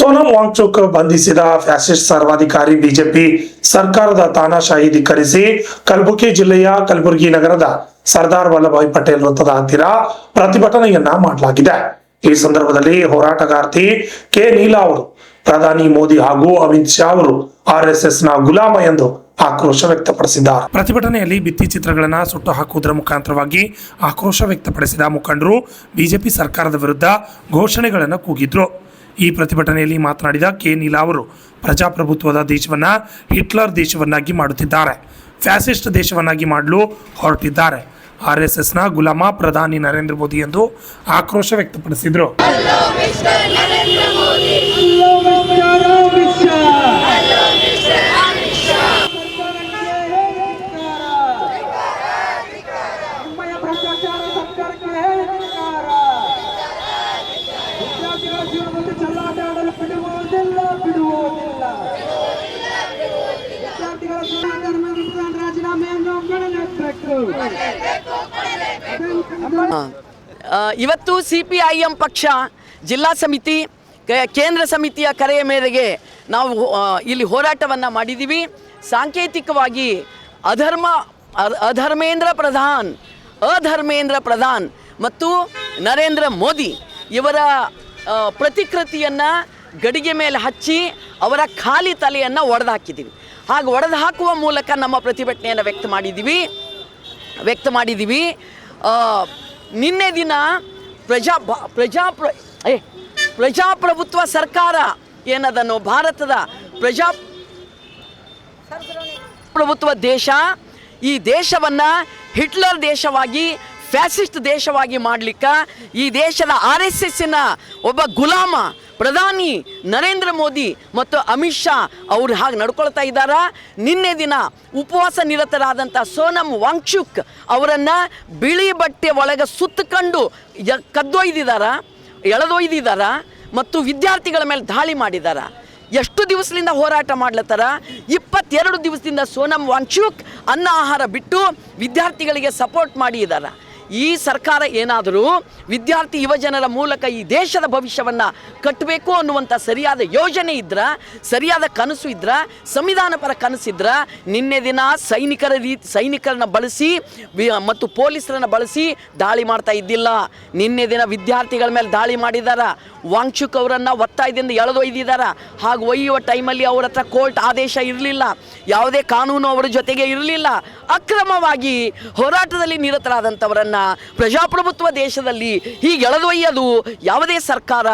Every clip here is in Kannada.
ಸೋನಂ ವಾಂಗ್ಚುಕ್ ಬಂಧಿಸಿದ ಫ್ಯಾಸಿಸ್ಟ್ ಸರ್ವಾಧಿಕಾರಿ ಬಿಜೆಪಿ ಸರ್ಕಾರದ ತಾನಾಶಾಹಿ ಧಿಕ್ಕರಿಸಿ ಕಲಬುರಗಿ ಜಿಲ್ಲೆಯ ಕಲಬುರಗಿ ನಗರದ ಸರ್ದಾರ್ ವಲ್ಲಭಾಯ್ ಪಟೇಲ್ ವೃತ್ತದ ಹತ್ತಿರ ಪ್ರತಿಭಟನೆಯನ್ನ ಮಾಡಲಾಗಿದೆ. ಈ ಸಂದರ್ಭದಲ್ಲಿ ಹೋರಾಟಗಾರ್ತಿ ಕೆ ನೀಲಾ ಅವರು ಪ್ರಧಾನಿ ಮೋದಿ ಹಾಗೂ ಅಮಿತ್ ಶಾ ಅವರು RSS ನ ಗುಲಾಮ ಎಂದು ಆಕ್ರೋಶ ವ್ಯಕ್ತಪಡಿಸಿದ್ದಾರೆ. ಪ್ರತಿಭಟನೆಯಲ್ಲಿ ಭಿತ್ತಿ ಚಿತ್ರಗಳನ್ನ ಸುಟ್ಟು ಹಾಕುವುದರ ಮುಖಾಂತರವಾಗಿ ಆಕ್ರೋಶ ವ್ಯಕ್ತಪಡಿಸಿದ ಮುಖಂಡರು ಬಿಜೆಪಿ ಸರ್ಕಾರದ ವಿರುದ್ಧ ಘೋಷಣೆಗಳನ್ನು ಕೂಗಿದ್ರು. ಈ ಪ್ರತಿಭಟನೆಯಲ್ಲಿ ಮಾತನಾಡಿದ ಕೆ ನೀಲಾ ಅವರು ಪ್ರಜಾಪ್ರಭುತ್ವದ ದೇಶವನ್ನ ಹಿಟ್ಲರ್ ದೇಶವನ್ನಾಗಿ ಮಾಡುತ್ತಿದ್ದಾರೆ, ಫ್ಯಾಸಿಸ್ಟ್ ದೇಶವನ್ನಾಗಿ ಮಾಡಲು ಹೊರಟಿದ್ದಾರೆ, RSS ನ ಗುಲಾಮ ಪ್ರಧಾನಿ ನರೇಂದ್ರ ಮೋದಿ ಎಂದು ಆಕ್ರೋಶ ವ್ಯಕ್ತಪಡಿಸಿದರು. ಇವತ್ತು CPIM ಪಕ್ಷ ಜಿಲ್ಲಾ ಸಮಿತಿ ಕೇಂದ್ರ ಸಮಿತಿಯ ಕರೆಯ ಮೇರೆಗೆ ನಾವು ಇಲ್ಲಿ ಹೋರಾಟವನ್ನು ಮಾಡಿದ್ದೀವಿ. ಸಾಂಕೇತಿಕವಾಗಿ ಅಧರ್ಮೇಂದ್ರ ಪ್ರಧಾನ್ ಮತ್ತು ನರೇಂದ್ರ ಮೋದಿ ಇವರ ಪ್ರತಿಕೃತಿಯನ್ನು ಗಡಿಗೆ ಮೇಲೆ ಹಚ್ಚಿ ಅವರ ಖಾಲಿ ತಲೆಯನ್ನು ಒಡೆದು ಹಾಕಿದ್ದೀವಿ. ಹಾಗೆ ಒಡೆದು ಹಾಕುವ ಮೂಲಕ ನಮ್ಮ ಪ್ರತಿಭಟನೆಯನ್ನು ವ್ಯಕ್ತ ಮಾಡಿದ್ದೀವಿ. ನಿನ್ನೆ ದಿನ ಪ್ರಜಾಪ್ರಭುತ್ವ ಸರ್ಕಾರ ಏನದನ್ನು ಭಾರತದ ಪ್ರಭುತ್ವ ದೇಶ, ಈ ದೇಶವನ್ನು ಹಿಟ್ಲರ್ ದೇಶವಾಗಿ ಫ್ಯಾಸಿಸ್ಟ್ ದೇಶವಾಗಿ ಮಾಡಲಿಕ್ಕೆ ಈ ದೇಶದ RSSನ ಒಬ್ಬ ಗುಲಾಮ ಪ್ರಧಾನಿ ನರೇಂದ್ರ ಮೋದಿ ಮತ್ತು ಅಮಿತ್ ಶಾ ಅವರು ಹಾಗೆ ನಡ್ಕೊಳ್ತಾ ಇದ್ದಾರೆ. ನಿನ್ನೆ ದಿನ ಉಪವಾಸ ನಿರತರಾದಂಥ ಸೋನಂ ವಾಂಗ್ಚುಕ್ ಅವರನ್ನು ಬಿಳಿ ಬಟ್ಟೆ ಒಳಗೆ ಸುತ್ತಕೊಂಡು ಎಳೆದೊಯ್ದಿದ್ದಾರೆ ಮತ್ತು ವಿದ್ಯಾರ್ಥಿಗಳ ಮೇಲೆ ದಾಳಿ ಮಾಡಿದ್ದಾರೆ. ಎಷ್ಟು ದಿವಸದಿಂದ ಹೋರಾಟ ಮಾಡ್ಲತ್ತಾರ? 22 ದಿವಸದಿಂದ ಸೋನಂ ವಾಂಗ್ಚುಕ್ ಅನ್ನ ಆಹಾರ ಬಿಟ್ಟು ವಿದ್ಯಾರ್ಥಿಗಳಿಗೆ ಸಪೋರ್ಟ್ ಮಾಡಿದ್ದಾರೆ. ಈ ಸರ್ಕಾರ ಏನಾದರೂ ವಿದ್ಯಾರ್ಥಿ ಯುವಜನರ ಮೂಲಕ ಈ ದೇಶದ ಭವಿಷ್ಯವನ್ನು ಕಟ್ಟಬೇಕು ಅನ್ನುವಂಥ ಸರಿಯಾದ ಯೋಜನೆ ಇದ್ರೆ, ಸರಿಯಾದ ಕನಸು ಇದ್ರೆ, ಸಂವಿಧಾನ ಪರ ಕನಸಿದ್ರೆ ನಿನ್ನೆ ದಿನ ಸೈನಿಕರನ್ನ ಬಳಸಿ ಮತ್ತು ಪೊಲೀಸರನ್ನು ಬಳಸಿ ದಾಳಿ ಮಾಡ್ತಾ ಇದ್ದಿಲ್ಲ. ನಿನ್ನೆ ದಿನ ವಿದ್ಯಾರ್ಥಿಗಳ ಮೇಲೆ ದಾಳಿ ಮಾಡಿದ್ದಾರೆ. ವಾಂಗ್ಚುಕ್ ಅವರನ್ನು ಒತ್ತಾಯದಿಂದ ಎಳೆದೊಯ್ದಿದ್ದಾರೆ. ಹಾಗೂ ಒಯ್ಯುವ ಟೈಮಲ್ಲಿ ಅವ್ರ ಹತ್ರ ಕೋರ್ಟ್ ಆದೇಶ ಇರಲಿಲ್ಲ, ಯಾವುದೇ ಕಾನೂನು ಅವರ ಜೊತೆಗೆ ಇರಲಿಲ್ಲ. ಅಕ್ರಮವಾಗಿ ಹೋರಾಟದಲ್ಲಿ ನಿರತರಾದಂಥವರನ್ನು ಪ್ರಜಾಪ್ರಭುತ್ವ ದೇಶದಲ್ಲಿ ಹೀಗೆ ಎಳೆದೊಯ್ಯೋದು ಯಾವುದೇ ಸರ್ಕಾರ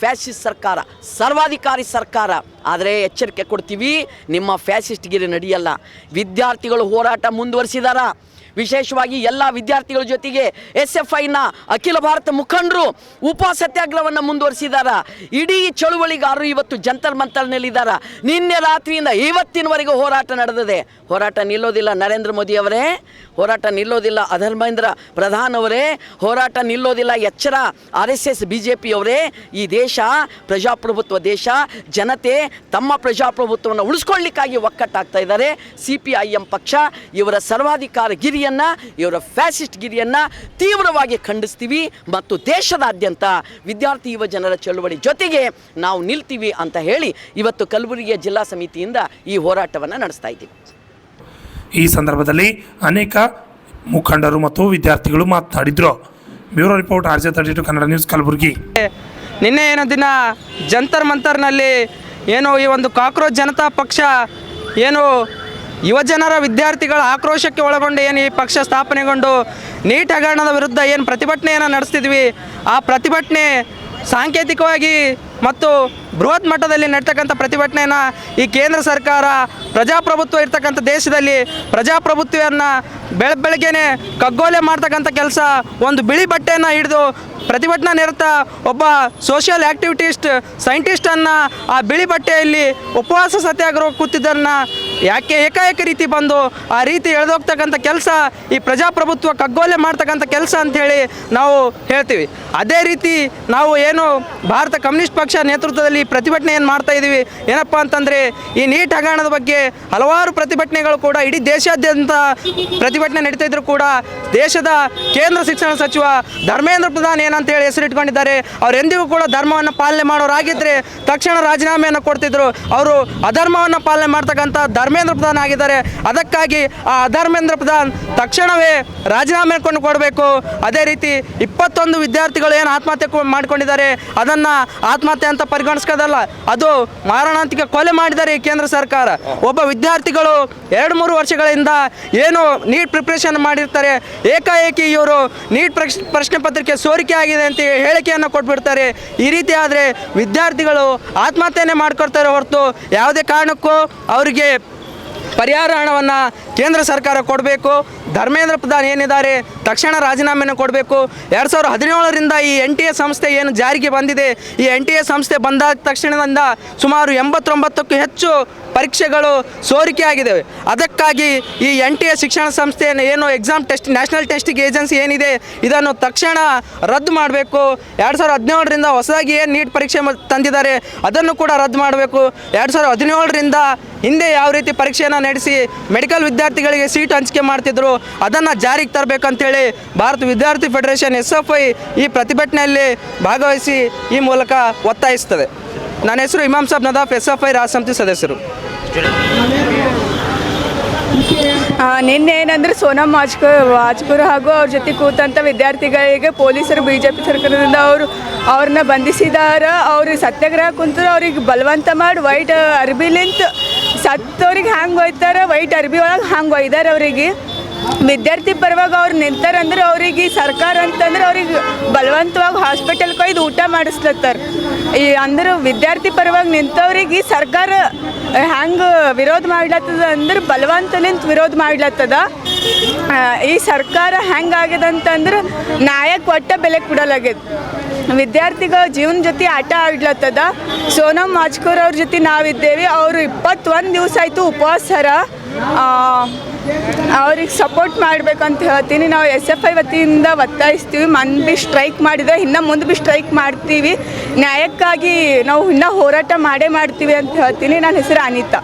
ಫ್ಯಾಸಿಸ್ಟ್ ಸರ್ಕಾರ, ಸರ್ವಾಧಿಕಾರಿ ಸರ್ಕಾರ. ಆದರೆ ಎಚ್ಚರಿಕೆ ಕೊಡ್ತೀವಿ, ನಿಮ್ಮ ಫ್ಯಾಸಿಸ್ಟ್ಗಿರಿ ನಡೆಯಲ್ಲ. ವಿದ್ಯಾರ್ಥಿಗಳು ಹೋರಾಟ ಮುಂದುವರಿಸಿದಾರ. ವಿಶೇಷವಾಗಿ ಎಲ್ಲ ವಿದ್ಯಾರ್ಥಿಗಳ ಜೊತೆಗೆ SFIನ ಅಖಿಲ ಭಾರತ ಮುಖಂಡರು ಉಪವಾಸ ಸತ್ಯಾಗ್ರಹವನ್ನು ಮುಂದುವರಿಸಿದ್ದಾರೆ. ಇಡೀ ಚಳುವಳಿಗಾರರು ಇವತ್ತು ಜಂತರ್ ಮಂತರ್ನಲ್ಲಿದ್ದಾರೆ. ನಿನ್ನೆ ರಾತ್ರಿಯಿಂದ ಇವತ್ತಿನವರೆಗೂ ಹೋರಾಟ ನಡೆದಿದೆ. ಹೋರಾಟ ನಿಲ್ಲೋದಿಲ್ಲ ನರೇಂದ್ರ ಮೋದಿ ಅವರೇ, ಹೋರಾಟ ನಿಲ್ಲೋದಿಲ್ಲ ಅಧರ್ಮೇಂದ್ರ ಪ್ರಧಾನ್ ಅವರೇ, ಹೋರಾಟ ನಿಲ್ಲೋದಿಲ್ಲ. ಎಚ್ಚರ RSS BJP ಅವರೇ. ಈ ದೇಶ ಪ್ರಜಾಪ್ರಭುತ್ವ ದೇಶ. ಜನತೆ ತಮ್ಮ ಪ್ರಜಾಪ್ರಭುತ್ವವನ್ನು ಉಳಿಸ್ಕೊಳ್ಳಿಕ್ಕಾಗಿ ಒಕ್ಕಟ್ಟಾಗ್ತಾ ಇದ್ದಾರೆ. CPIM ಪಕ್ಷ ಇವರ ಸರ್ವಾಧಿಕಾರ ಗಿರಿಯನ್ನು, ಇವರ ಫ್ಯಾಸಿಸ್ಟ್ ಗಿರಿಯನ್ನು ತೀವ್ರವಾಗಿ ಖಂಡಿಸ್ತೀವಿ ಮತ್ತು ದೇಶದಾದ್ಯಂತ ವಿದ್ಯಾರ್ಥಿ ಯುವ ಜನರ ಚಳುವಳಿ ಜೊತೆಗೆ ನಾವು ನಿಲ್ತೀವಿ ಅಂತ ಹೇಳಿ ಇವತ್ತು ಕಲಬುರಗಿಯ ಜಿಲ್ಲಾ ಸಮಿತಿಯಿಂದ ಈ ಹೋರಾಟವನ್ನು ನಡೆಸ್ತಾ ಇದ್ದೀವಿ. ಈ ಸಂದರ್ಭದಲ್ಲಿ ಅನೇಕ ಮುಖಂಡರು ಮತ್ತು ವಿದ್ಯಾರ್ಥಿಗಳು ಮಾತನಾಡಿದರು. Bureau report RJ32 Kannada news Kalaburagi. ನಿನ್ನೆ ಏನೋ ದಿನ ಜಂತರ್ ಮಂತರ್ನಲ್ಲಿ ಏನು ಈ ಒಂದು ಕಾಕ್ರೋಚ್ ಜನತಾ ಪಕ್ಷ ಏನು ಯುವಜನರ ವಿದ್ಯಾರ್ಥಿಗಳ ಆಕ್ರೋಶಕ್ಕೆ ಒಳಗೊಂಡು ಏನು ಈ ಪಕ್ಷ ಸ್ಥಾಪನೆಗೊಂಡು ನೀಟ್ ಹಗರಣದ ವಿರುದ್ಧ ಏನು ಪ್ರತಿಭಟನೆಯನ್ನು ನಡೆಸ್ತಿದ್ವಿ, ಆ ಪ್ರತಿಭಟನೆ ಸಾಂಕೇತಿಕವಾಗಿ ಮತ್ತು ಬೃಹತ್ ಮಟ್ಟದಲ್ಲಿ ನಡ್ತಕ್ಕಂಥ ಪ್ರತಿಭಟನೆಯನ್ನು ಈ ಕೇಂದ್ರ ಸರ್ಕಾರ ಪ್ರಜಾಪ್ರಭುತ್ವ ಇರ್ತಕ್ಕಂಥ ದೇಶದಲ್ಲಿ ಪ್ರಜಾಪ್ರಭುತ್ವವನ್ನು ಬೆಳಗ್ಗೆನೆ ಕಗ್ಗೋಲೆ ಮಾಡ್ತಕ್ಕಂಥ ಕೆಲಸ, ಒಂದು ಬಿಳಿ ಬಟ್ಟೆಯನ್ನು ಹಿಡಿದು ಪ್ರತಿಭಟನಾ ನಿರತ ಒಬ್ಬ ಸೋಷಿಯಲ್ ಆ್ಯಕ್ಟಿವಿಟಿಸ್ಟ್ ಸೈಂಟಿಸ್ಟನ್ನು ಆ ಬಿಳಿ ಬಟ್ಟೆಯಲ್ಲಿ ಉಪವಾಸ ಸತ್ಯಾಗ್ರಹ ಕೂತಿದ್ದನ್ನು ಯಾಕೆ ಏಕಾಏಕಿ ರೀತಿ ಬಂದು ಆ ರೀತಿ ಎಳೆದೋಗ್ತಕ್ಕಂಥ ಕೆಲಸ ಈ ಪ್ರಜಾಪ್ರಭುತ್ವ ಕಗ್ಗೋಲೆ ಮಾಡ್ತಕ್ಕಂಥ ಕೆಲಸ ಅಂಥೇಳಿ ನಾವು ಹೇಳ್ತೀವಿ. ಅದೇ ರೀತಿ ನಾವು ಏನು ಭಾರತ ಕಮ್ಯುನಿಸ್ಟ್ ಪಕ್ಷ ನೇತೃತ್ವದಲ್ಲಿ ಪ್ರತಿಭಟನೆಯನ್ನು ಮಾಡ್ತಾ ಇದ್ದೀವಿ. ಏನಪ್ಪ ಅಂತಂದರೆ ಈ ನೀಟ್ ಹಗರಣದ ಬಗ್ಗೆ ಹಲವಾರು ಪ್ರತಿಭಟನೆಗಳು ಕೂಡ ಇಡೀ ದೇಶಾದ್ಯಂತ ಪ್ರತಿಭಟನೆ ನಡೀತಾ ಇದ್ರು ಕೂಡ ದೇಶದ ಕೇಂದ್ರ ಶಿಕ್ಷಣ ಸಚಿವ ಧರ್ಮೇಂದ್ರ ಪ್ರಧಾನ್ ಏನಂತ ಹೇಳಿ ಹೆಸರಿಟ್ಕೊಂಡಿದ್ದಾರೆ. ಅವ್ರು ಎಂದಿಗೂ ಕೂಡ ಧರ್ಮವನ್ನು ಪಾಲನೆ ಮಾಡೋರಾಗಿದ್ದರೆ ತಕ್ಷಣ ರಾಜೀನಾಮೆಯನ್ನು ಕೊಡ್ತಿದ್ರು. ಅವರು ಅಧರ್ಮವನ್ನು ಪಾಲನೆ ಮಾಡ್ತಕ್ಕಂಥ ಧರ್ಮೇಂದ್ರ ಪ್ರಧಾನ್ ಆಗಿದ್ದಾರೆ. ಅದಕ್ಕಾಗಿ ಆ ಧರ್ಮೇಂದ್ರ ಪ್ರಧಾನ್ ತಕ್ಷಣವೇ ರಾಜೀನಾಮೆ ಕೊಡಬೇಕು. ಅದೇ ರೀತಿ 21 ವಿದ್ಯಾರ್ಥಿಗಳು ಏನು ಆತ್ಮಹತ್ಯೆ ಮಾಡ್ಕೊಂಡಿದ್ದಾರೆ, ಅದನ್ನು ಆತ್ಮಹತ್ಯೆ ಅಂತ ಪರಿಗಣಿಸ್ಕೋದಲ್ಲ, ಅದು ಮಾರಣಾಂತಿಕ ಕೊಲೆ ಮಾಡಿದ್ದಾರೆ ಈ ಕೇಂದ್ರ ಸರ್ಕಾರ. ಒಬ್ಬ ವಿದ್ಯಾರ್ಥಿಗಳು 2-3 ವರ್ಷಗಳಿಂದ ಏನು ನೀಟ್ ಪ್ರಿಪ್ರೇಷನ್ ಮಾಡಿರ್ತಾರೆ, ಏಕಾಏಕಿ ಇವರು ನೀಟ್ ಪ್ರಶ್ನೆ ಪತ್ರಿಕೆ ಸೋರಿಕೆ ಆಗಿದೆ ಅಂತ ಹೇಳಿಕೆಯನ್ನು ಕೊಟ್ಬಿಡ್ತಾರೆ. ಈ ರೀತಿ ಆದರೆ ವಿದ್ಯಾರ್ಥಿಗಳು ಆತ್ಮಹತ್ಯೆನೇ ಮಾಡ್ಕೊಳ್ತಾರೆ ಹೊರತು ಯಾವುದೇ ಕಾರಣಕ್ಕೂ ಅವರಿಗೆ ಪರಿಹಾರ ಹಣವನ್ನು ಕೇಂದ್ರ ಸರ್ಕಾರ ಕೊಡಬೇಕು. ಧರ್ಮೇಂದ್ರ ಪ್ರಧಾನ್ ಏನಿದ್ದಾರೆ ತಕ್ಷಣ ರಾಜೀನಾಮೆಯನ್ನು ಕೊಡಬೇಕು. 2017ರಿಂದ ಈ NTA ಸಂಸ್ಥೆ ಏನು ಜಾರಿಗೆ ಬಂದಿದೆ, ಈ NTA ಸಂಸ್ಥೆ ಬಂದಾದ ತಕ್ಷಣದಿಂದ ಸುಮಾರು 89ಕ್ಕೂ ಹೆಚ್ಚು ಪರೀಕ್ಷೆಗಳು ಸೋರಿಕೆ ಆಗಿದ್ದಾವೆ. ಅದಕ್ಕಾಗಿ ಈ NTA ಶಿಕ್ಷಣ ಸಂಸ್ಥೆಯನ್ನು ಏನು exam test national testing agency ಏನಿದೆ ಇದನ್ನು ತಕ್ಷಣ ರದ್ದು ಮಾಡಬೇಕು. 2017ರಿಂದ ಹೊಸದಾಗಿ ಏನು ನೀಟ್ ಪರೀಕ್ಷೆ ತಂದಿದ್ದಾರೆ ಅದನ್ನು ಕೂಡ ರದ್ದು ಮಾಡಬೇಕು. 2017ರಿಂದ ಹಿಂದೆ ಯಾವ ರೀತಿ ಪರೀಕ್ಷೆಯನ್ನು ನಡೆಸಿ ಮೆಡಿಕಲ್ ವಿದ್ಯಾರ್ಥಿಗಳಿಗೆ ಸೀಟ್ ಹಂಚಿಕೆ ಮಾಡ್ತಿದ್ರು ಅದನ್ನು ಜಾರಿಗೆ ತರಬೇಕಂತೇಳಿ ಭಾರತ ವಿದ್ಯಾರ್ಥಿ ಫೆಡರೇಷನ್ SFI ಈ ಪ್ರತಿಭಟನೆಯಲ್ಲಿ ಭಾಗವಹಿಸಿ ಈ ಮೂಲಕ ಒತ್ತಾಯಿಸ್ತದೆ. ನನ್ನ ಹೆಸರು ಇಮಾಮ್ ಸಾಬ್ ನದಾಫ್, SFI ರಾಜ್ಯ ಸಮಿತಿ ಸದಸ್ಯರು. ನಿನ್ನೆ ಏನಂದರೆ ಸೋನಮ್ ವಾಜ್ಪುರ್ ಹಾಗೂ ಅವ್ರ ಜೊತೆ ಕೂತಂಥ ವಿದ್ಯಾರ್ಥಿಗಳಿಗೆ ಪೊಲೀಸರು BJP ಸರ್ಕಾರದಿಂದ ಅವ್ರನ್ನ ಬಂಧಿಸಿದಾರೆ. ಅವ್ರಿಗೆ ಸತ್ಯಾಗ್ರಹ ಕುಂತರು, ಅವ್ರಿಗೆ ಬಲವಂತ ಮಾಡಿ ವೈಟ್ ಅರ್ಬಿಲಿಂತ ಸತ್ತವ್ರಿಗೆ ಹ್ಯಾಂಗೆ ಒಯ್ತಾರೆ, ವೈಟ್ ಅರ್ಬಿ ಒಳಗೆ ಹಂಗೆ ಒಯ್ದಾರೆ. ಅವರಿಗೆ ವಿದ್ಯಾರ್ಥಿ ಪರವಾಗಿ ಅವ್ರು ನಿಂತಾರಂದ್ರೆ ಅವರಿಗೆ ಸರ್ಕಾರ ಅಂತಂದ್ರೆ ಅವ್ರಿಗೆ ಬಲವಂತವಾಗಿ ಹಾಸ್ಪಿಟಲ್ಗೆ ಒಯ್ದು ಊಟ ಮಾಡಿಸ್ಲತ್ತಾರೆ. ಈ ಅಂದ್ರೆ ವಿದ್ಯಾರ್ಥಿ ಪರವಾಗಿ ನಿಂತವ್ರಿಗೆ ಸರ್ಕಾರ ಹ್ಯಾಂಗೆ ವಿರೋಧ ಮಾಡ್ಲತ್ತದ ಅಂದ್ರೆ ಬಲವಂತಲಿಂತ ವಿರೋಧ ಮಾಡ್ಲತ್ತದ. ಈ ಸರ್ಕಾರ ಹೆಂಗಾಗ್ಯದ ಅಂತಂದ್ರೆ ನ್ಯಾಯಕ್ಕೆ ಒಟ್ಟ ಬೆಲೆ ಕೊಡಲಾಗ್ಯದ. ವಿದ್ಯಾರ್ಥಿಗಳ ಜೀವನ ಜೊತೆ ಆಟ ಆಡ್ಲತ್ತದ. ಸೋನಮ್ ವಾಜ್ಪುರ್ ಅವ್ರ ಜೊತೆ ನಾವಿದ್ದೇವೆ. ಅವರು 21 ದಿವಸ ಆಯಿತು ಉಪವಾಸರ. ಅವ್ರಿಗೆ ಸಪೋರ್ಟ್ ಮಾಡಬೇಕಂತ ಹೇಳ್ತೀನಿ. ನಾವು SFI ವತಿಯಿಂದ ಒತ್ತಾಯಿಸ್ತೀವಿ. ಮೊನ್ನೆ ಸ್ಟ್ರೈಕ್ ಮಾಡಿದ್ರೆ ಇನ್ನು ಮುಂದೆ ಸ್ಟ್ರೈಕ್ ಮಾಡ್ತೀವಿ. ನ್ಯಾಯಕ್ಕಾಗಿ ನಾವು ಇನ್ನೂ ಹೋರಾಟ ಮಾಡೇ ಮಾಡ್ತೀವಿ ಅಂತ ಹೇಳ್ತೀನಿ. ನನ್ನ ಹೆಸರು ಅನಿತಾ.